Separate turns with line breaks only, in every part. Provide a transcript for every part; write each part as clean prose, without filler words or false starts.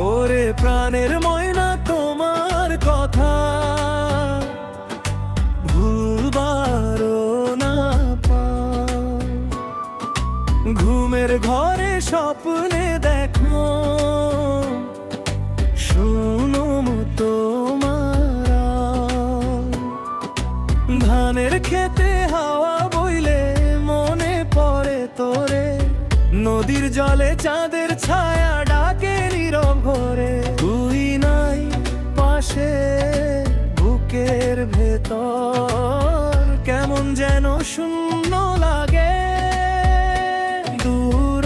ওরে প্রাণের ময়না তোমার কথা ভুলবারও না পাও। ঘুমের ঘরে স্বপ্নে দেখো শুনুম তোমার। ধানের খেতে হাওয়া বইলে মনে পড়ে তোরে, নদীর জলে চাঁদের ছায়া ডাকে নীরব ভোরে। তুই নাই পাশে বুকের ভেতর কেমন যেন শূন্য লাগে। দূর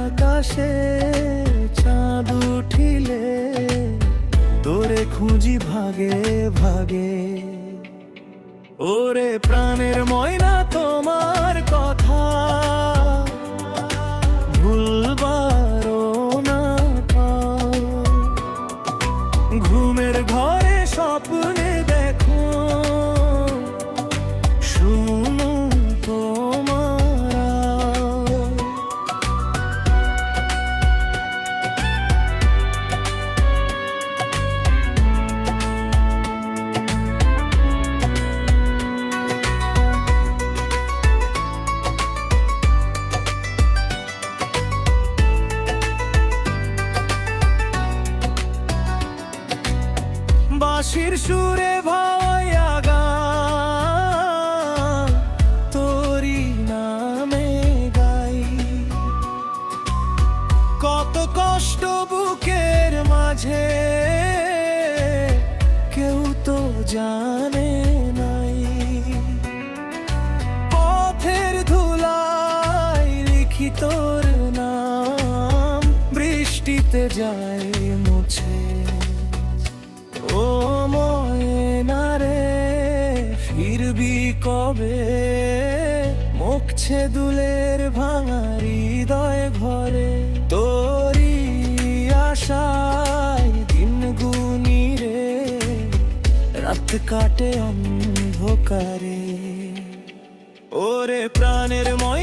আকাশে চাঁদ উঠিলে তোরে খুঁজি ভাগে ভাগে। ওরে প্রাণের ময়না তোমার কথা ভুলবারও না পাও। ঘুমের ঘরে স্বপ্নে দেখো শুনো তোমার। বাঁশির সুরে ভাওয়াইয়া গান তোরি নামে গাই। কত কষ্ট বুকের মাঝে কেউ তো জানে নাই। পথের ধুলায় লিখি তোর নাম, বৃষ্টিতে যায় মুছে। ও ময়না রে ফিরবি কবে, মুখছে দুলের ভাঙা হৃদয় ঘরে। তোরি আশায় দিন গুনি রে, রাত কাটে অন্ধকারে। ওরে প্রাণের ময়